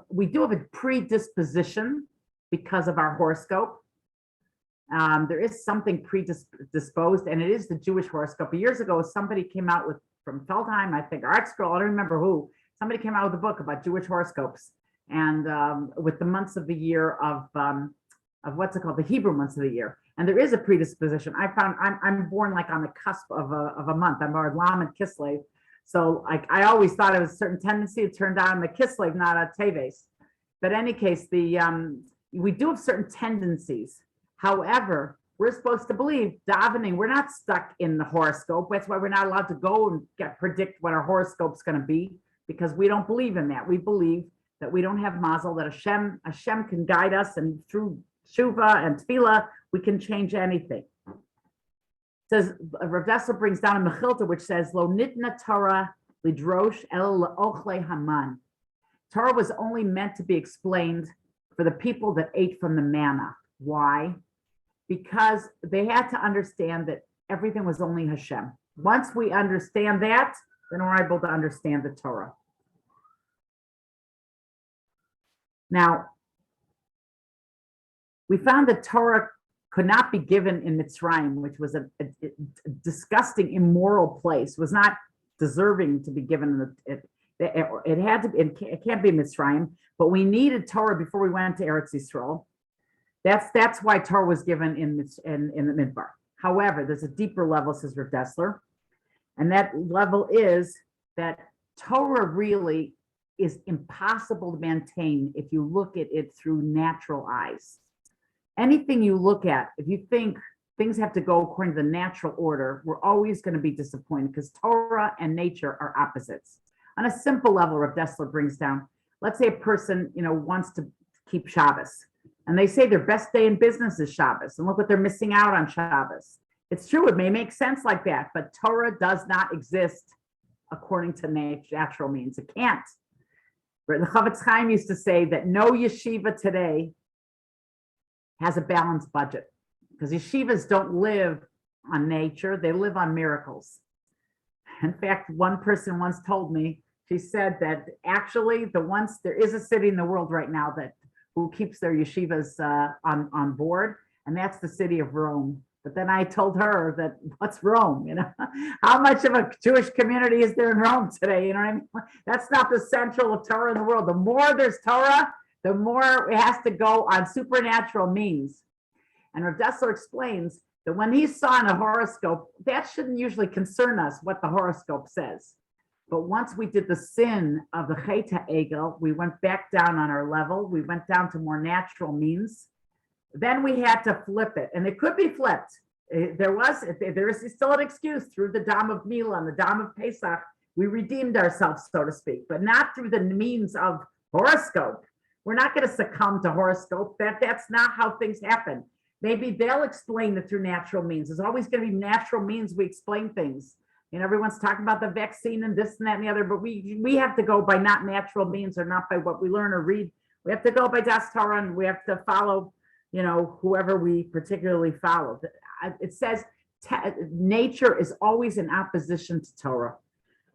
we do have a predisposition because of our horoscope. There is something predisposed, and it is the Jewish horoscope. Years ago, somebody came out from Feldheim, I think, Art Scroll, I don't remember who, somebody came out with a book about Jewish horoscopes, and with the months of the year of what's it called, the Hebrew months of the year. And there is a predisposition. I found I'm born like on the cusp of a month. I'm a Lamed Kislev. So I always thought it was a certain tendency. It turned out I'm a Kislev, not a Teves. But in any case, we do have certain tendencies. However, we're supposed to believe davening. We're not stuck in the horoscope. That's why we're not allowed to go and predict what our horoscope's going to be, because we don't believe in that. We believe that we don't have mazel, that Hashem can guide us, and through Shuva and Tefillah, we can change anything. It says, Rav Dessler brings down a Mechilta, which says, Lo nitna Torah lidrosh el la'ochle haman. Torah was only meant to be explained for the people that ate from the manna. Why? Because they had to understand that everything was only Hashem. Once we understand that, then we're able to understand the Torah. Now, we found that Torah could not be given in Mitzrayim, which was a disgusting, immoral place. It was not deserving to be given. It had to. It can't be Mitzrayim. But we needed Torah before we went to Eretz Yisrael. That's why Torah was given in the Midbar. However, there's a deeper level, says Rav Dessler, and that level is that Torah really is impossible to maintain if you look at it through natural eyes. Anything you look at, if you think things have to go according to the natural order, we're always going to be disappointed, because Torah and nature are opposites. On a simple level, Rav Dessler brings down, let's say a person, wants to keep Shabbos, and they say their best day in business is Shabbos, and look what they're missing out on Shabbos. It's true, it may make sense like that, but Torah does not exist according to natural means. It can't. The Chavetz Chaim used to say that no yeshiva today has a balanced budget, because yeshivas don't live on nature, they live on miracles. In fact, one person once told me, she said that actually there is a city in the world right now who keeps their yeshivas on board, and that's the city of Rome. But then I told her that, what's Rome? How much of a Jewish community is there in Rome today? You know what I mean? That's not the central of Torah in the world. The more there's Torah, the more it has to go on supernatural means. And Rav Dessler explains that when he saw in a horoscope, that shouldn't usually concern us what the horoscope says. But once we did the sin of the Chet HaEgel, we went back down on our level. We went down to more natural means. Then we had to flip it, and it could be flipped. There is still an excuse through the Dam of Mila and the Dam of Pesach. We redeemed ourselves, so to speak, but not through the means of horoscope. We're not going to succumb to horoscope. That's not how things happen. Maybe they'll explain it through natural means. There's always going to be natural means we explain things. Everyone's talking about the vaccine and this and that and the other, but we have to go by not natural means, or not by what we learn or read. We have to go by Das Torah, and we have to follow, whoever we particularly follow. it says nature is always in opposition to Torah.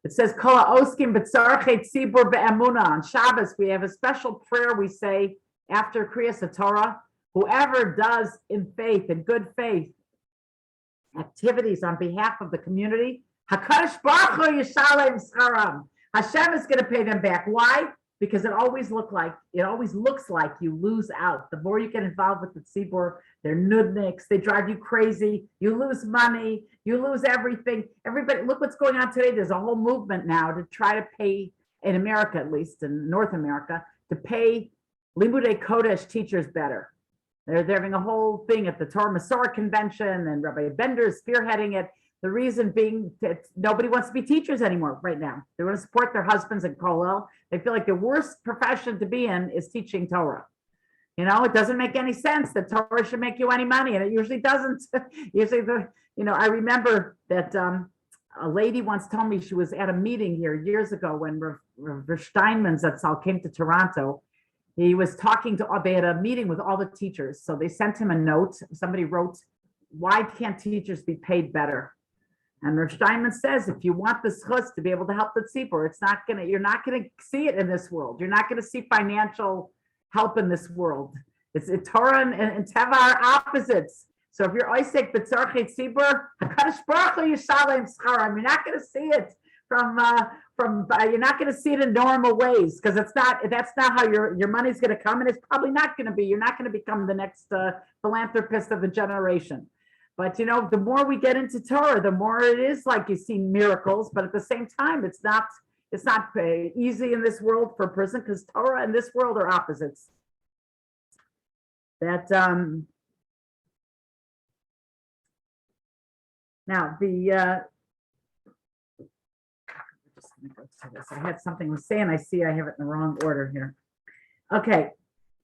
It says, Kol ha'oskim b'tzarchei tzibur be'emunah. On Shabbos, we have a special prayer we say after Kriyas Torah. Whoever does in faith, in good faith, activities on behalf of the community, HaKadosh Baruch Hu yishalem scharam. Hashem is going to pay them back. Why? Because it always looks like you lose out. The more you get involved with the tzibur, they're nudniks, they drive you crazy, you lose money, you lose everything. Everybody, look what's going on today. There's a whole movement now to try to pay, in America at least, in North America, to pay Limudei Kodesh teachers better. They're having a whole thing at the Torah Masorah convention, and Rabbi Bender is spearheading it. The reason being that nobody wants to be teachers anymore right now. They want to support their husbands at Kollel. They feel like the worst profession to be in is teaching Torah. You know, it doesn't make any sense that Torah should make you any money, and it usually doesn't. Usually, I remember that a lady once told me she was at a meeting here years ago when Rav Steinman Zatzal came to Toronto. He was they had a meeting with all the teachers. So they sent him a note. Somebody wrote, why can't teachers be paid better? And Rav Steinman says, if you want the schutz to be able to help the tzibur, you're not gonna see it in this world. You're not gonna see financial help in this world. Torah and Teva are opposites. So if you're oisek b'tzarchei tzibur, HaKadosh Baruch Hu yishalem scharam. You're not gonna see it you're not going to see it in normal ways, because that's not how your money's going to come, and it's probably not going to be. You're not going to become the next philanthropist of the generation. But the more we get into Torah, the more it is like you see miracles. But at the same time, it's not easy in this world for a person, because Torah and this world are opposites. That now the. I had something to say, and I see I have it in the wrong order here. Okay,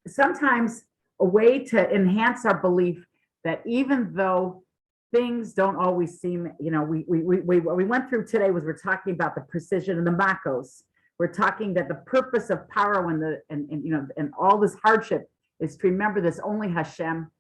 sometimes a way to enhance our belief that even though things don't always seem, what we went through today was we're talking about the precision and the makos. We're talking that the purpose of paro and all this hardship is to remember there's only Hashem.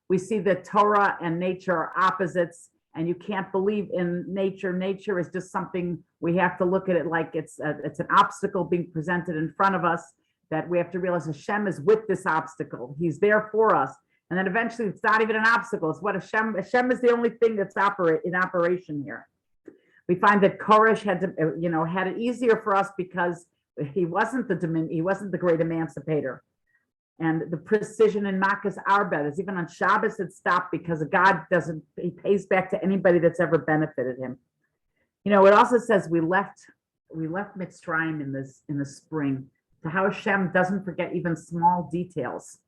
We see that Torah and nature are opposites. And you can't believe in nature. Nature is just something we have to look at it like it's an obstacle being presented in front of us, that we have to realize Hashem is with this obstacle. He's there for us. And then eventually it's not even an obstacle. It's what Hashem is the only thing that's in operation here. We find that Koresh had it easier for us because he wasn't the great emancipator. And the precision in Makkah's Arbet, even on Shabbos, it stopped because God he pays back to anybody that's ever benefited him. It also says we left Mitzrayim in the spring, to how Hashem doesn't forget even small details.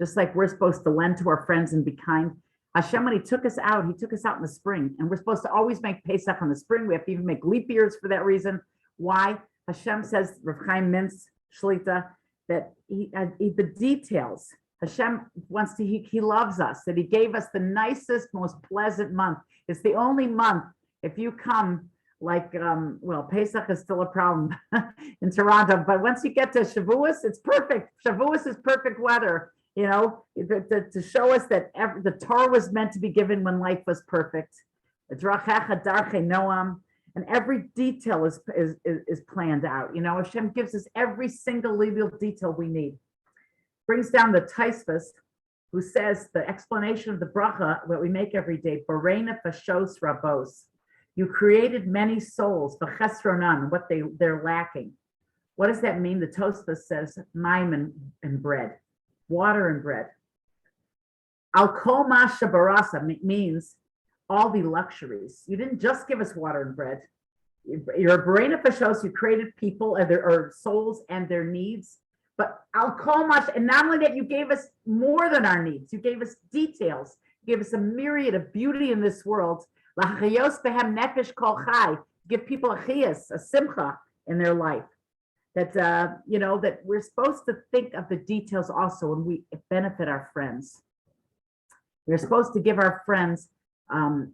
Just like we're supposed to lend to our friends and be kind. Hashem, when he took us out in the spring, and we're supposed to always make Pesach in the spring. We have to even make leap years for that reason. Why? Hashem says, Rav Chaim Mintz, Shlita, that the details, Hashem he loves us, that he gave us the nicest, most pleasant month. It's the only month, if you come Pesach is still a problem in Toronto, but once you get to Shavuos, it's perfect. Shavuos is perfect weather, to show us that the Torah was meant to be given when life was perfect. And every detail is planned out. Hashem gives us every single little detail we need. Brings down the Taisvas, who says the explanation of the bracha that we make every day, Bareina Fashos Rabos. You created many souls, B'chesronan, what they're lacking. What does that mean? The Tosfos says, Maim and bread, water and bread. Al Kol Ma Shabarasa means all the luxuries. You didn't just give us water and bread. You're a brain of Fashos, you created people or souls and their needs. But Al Kol Ma, and not only that, you gave us more than our needs. You gave us details. You gave us a myriad of beauty in this world. L'chayos behem nefesh kol chai. Give people a chiyas, a simcha in their life. That that we're supposed to think of the details also when we benefit our friends. We're supposed to give our friends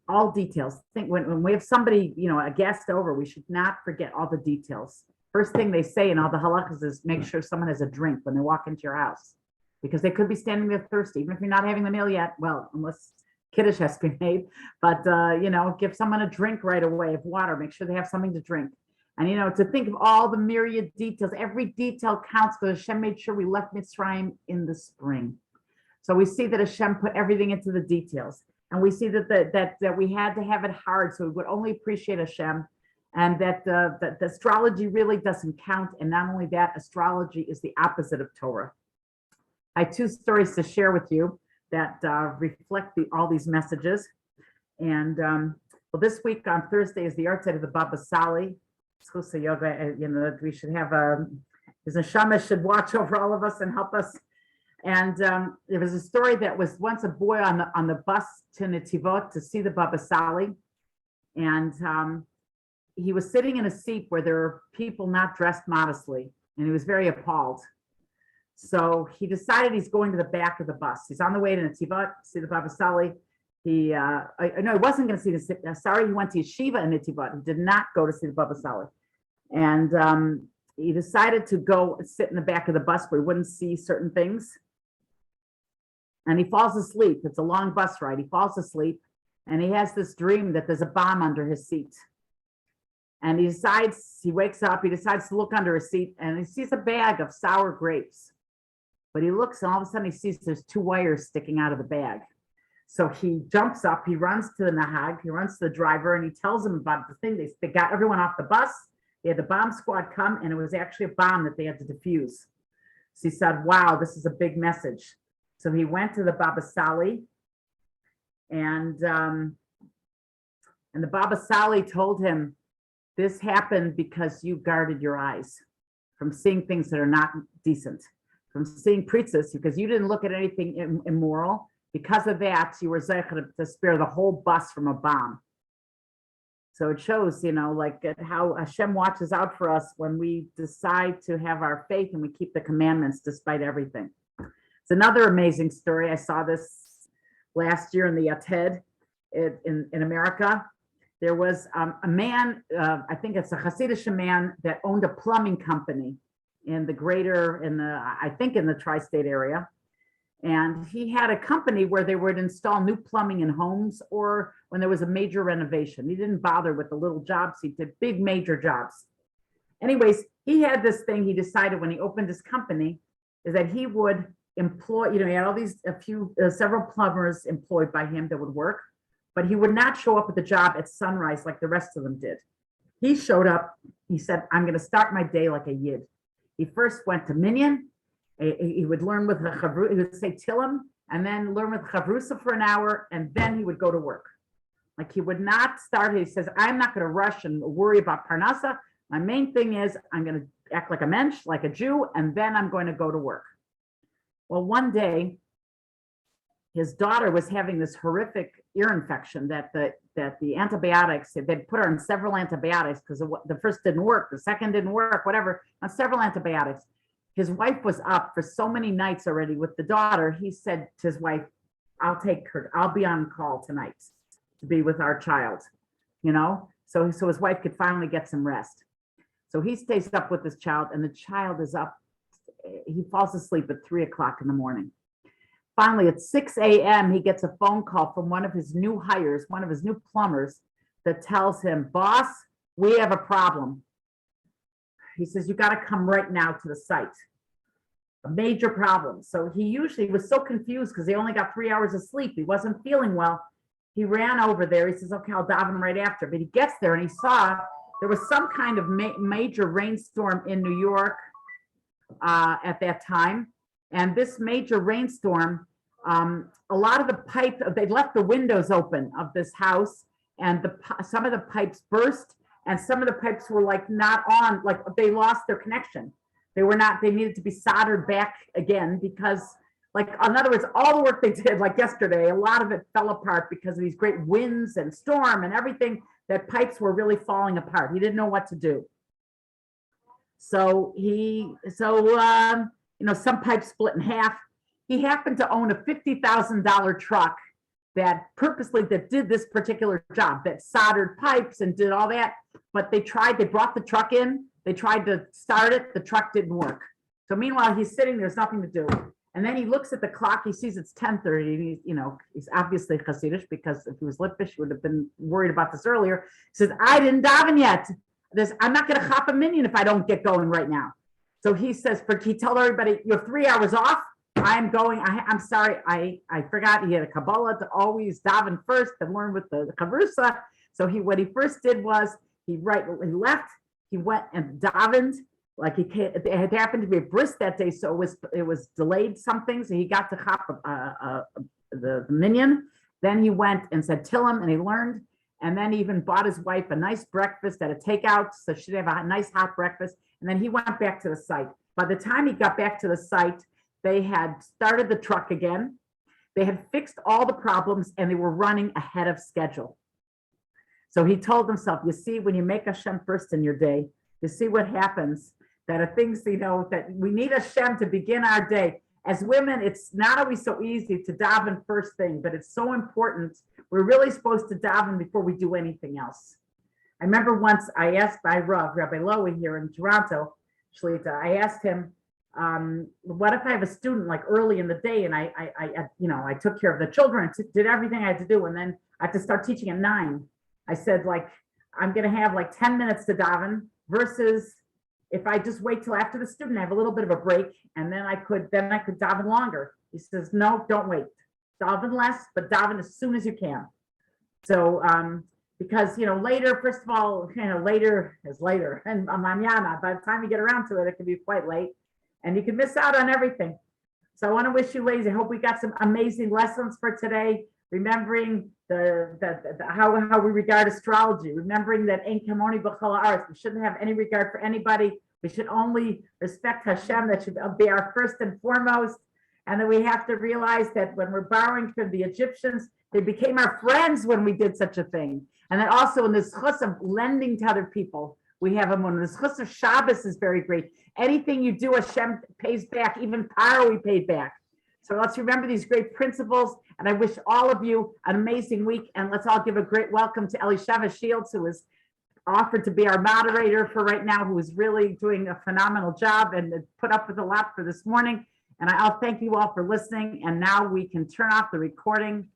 all details. Think when we have somebody, a guest over, we should not forget all the details. First thing they say in all the halachas is make sure someone has a drink when they walk into your house, because they could be standing there thirsty, even if you're not having the meal yet. Well, unless Kiddush has to be made, but give someone a drink right away of water. Make sure they have something to drink. And to think of all the myriad details, every detail counts, because Hashem made sure we left Mitzrayim in the spring. So we see that Hashem put everything into the details, and we see that we had to have it hard, so we would only appreciate Hashem, and that the astrology really doesn't count. And not only that, astrology is the opposite of Torah. I have two stories to share with you that reflect all these messages. And well, this week on Thursday is the Yahrzeit of the Baba Sali. We should have his neshama should watch over all of us and help us. And there was a story that was once a boy on the bus to Netivot to see the Baba Sali, and he was sitting in a seat where there were people not dressed modestly, and he was very appalled. So he decided he's going to the back of the bus. He's on the way to Netivot to see the Baba Sali. He wasn't going to see the. Sorry, he went to yeshiva in Netivot. He did not go to see the Baba Sali, and he decided to go sit in the back of the bus where he wouldn't see certain things. And he falls asleep. It's a long bus ride. He falls asleep, and he has this dream that there's a bomb under his seat. And he wakes up, he decides to look under his seat, and he sees a bag of sour grapes. But he looks, and all of a sudden he sees there's two wires sticking out of the bag. So he jumps up, he runs to the Nahag, he runs to the driver, and he tells him about the thing. They got everyone off the bus. They had the bomb squad come, and it was actually a bomb that they had to defuse. So he said, wow, this is a big message. So he went to the Baba Sali, and the Baba Sali told him, this happened because you guarded your eyes from seeing things that are not decent, from seeing pretzes, because you didn't look at anything immoral. Because of that, you were zeicher to spare the whole bus from a bomb. So it shows, how Hashem watches out for us when we decide to have our faith and we keep the commandments despite everything. It's another amazing story. I saw this last year in the Yated in America. There was a man, I think it's a Hasidic man, that owned a plumbing company in the tri-state area. And he had a company where they would install new plumbing in homes or when there was a major renovation. He didn't bother with the little jobs. He did big major jobs. Anyways, he had this thing he decided when he opened his company is that he would employ, he had several plumbers employed by him that would work, but he would not show up at the job at sunrise like the rest of them did. He showed up, he said, I'm going to start my day like a yid. He first went to Minyan. He would learn with the Chavrusa, he would say Tillim, and then learn with Chavrusa for an hour, and then he would go to work. Like he would not start, he says, I'm not going to rush and worry about Parnasa. My main thing is I'm going to act like a mensch, like a Jew, and then I'm going to go to work. Well, one day, his daughter was having this horrific ear infection that the antibiotics, they'd put her on several antibiotics because the first didn't work, the second didn't work, whatever, on several antibiotics. His wife was up for so many nights already with the daughter. He said to his wife, I'll take her, I'll be on call tonight to be with our child, so his wife could finally get some rest. So he stays up with this child, and the child is up. He falls asleep at 3:00 in the morning. Finally, at 6 a.m., he gets a phone call from one of his new hires, one of his new plumbers, that tells him, boss, we have a problem. He says, you got to come right now to the site. A major problem. So he usually was so confused because he only got 3 hours of sleep. He wasn't feeling well. He ran over there. He says, okay, I'll daven right after. But he gets there and he saw there was some kind of major rainstorm in New York at that time. And this major rainstorm, a lot of the pipe, they left the windows open of this house, and some of the pipes burst, and some of the pipes were like not on, like they lost their connection. They needed to be soldered back again because, like, in other words, all the work they did, like yesterday, a lot of it fell apart because of these great winds and storm and everything, that pipes were really falling apart. He didn't know what to do. So some pipes split in half. He happened to own a $50,000 truck that did this particular job, that soldered pipes and did all that. But they brought the truck in, they tried to start it, the truck didn't work. So meanwhile, he's sitting, there's nothing to do. And then he looks at the clock, he sees it's 10:30, and he's obviously Hasidish, because if he was Litvish, he would have been worried about this earlier. He says, I didn't daven yet. I'm not going to chop a minyan if I don't get going right now. So he says, he told everybody, you have 3 hours off. I'm going. I'm sorry. I forgot he had a Kabbalah to always daven first and learn with the Chavrusa. So what he first did was he left. He went and davened. Like it had happened to be a bris that day, so it was delayed something. So he got to chop the minyan. Then he went and said Tillim, and he learned. And then he even bought his wife a nice breakfast at a takeout, so she'd have a nice hot breakfast. And then he went back to the site. By the time he got back to the site, they had started the truck again. They had fixed all the problems, and they were running ahead of schedule. So he told himself, you see, when you make Hashem first in your day, you see what happens, that are things, that we need Hashem to begin our day. As women, it's not always so easy to daven first thing, but it's so important. We're really supposed to daven before we do anything else. I remember once I asked Rabbi Lowy here in Toronto, Shlita, I asked him, what if I have a student like early in the day, and I took care of the children, did everything I had to do, and then I have to start teaching at 9. I said, I'm going to have 10 minutes to daven, versus if I just wait till after the student, I have a little bit of a break, and then I could daven longer. He says, no, don't wait. Daven less, but daven as soon as you can. So, because, later, first of all, later is later, and mañana, by the time you get around to it, it can be quite late, and you can miss out on everything. So I want to wish you ladies, I hope we got some amazing lessons for today, remembering how we regard astrology, remembering that Ein Kamoni B'chol Haaretz, we shouldn't have any regard for anybody. We should only respect Hashem. That should be our first and foremost. And then we have to realize that when we're borrowing from the Egyptians, they became our friends when we did such a thing. And then also in the zchus of lending to other people, we have a moon. The zchus of Shabbos is very great. Anything you do, Hashem pays back. Even Paro, we paid back. So let's remember these great principles. And I wish all of you an amazing week. And let's all give a great welcome to Elisheva Shields, who is offered to be our moderator for right now, who is really doing a phenomenal job and put up with a lot for this morning. And I'll thank you all for listening. And now we can turn off the recording.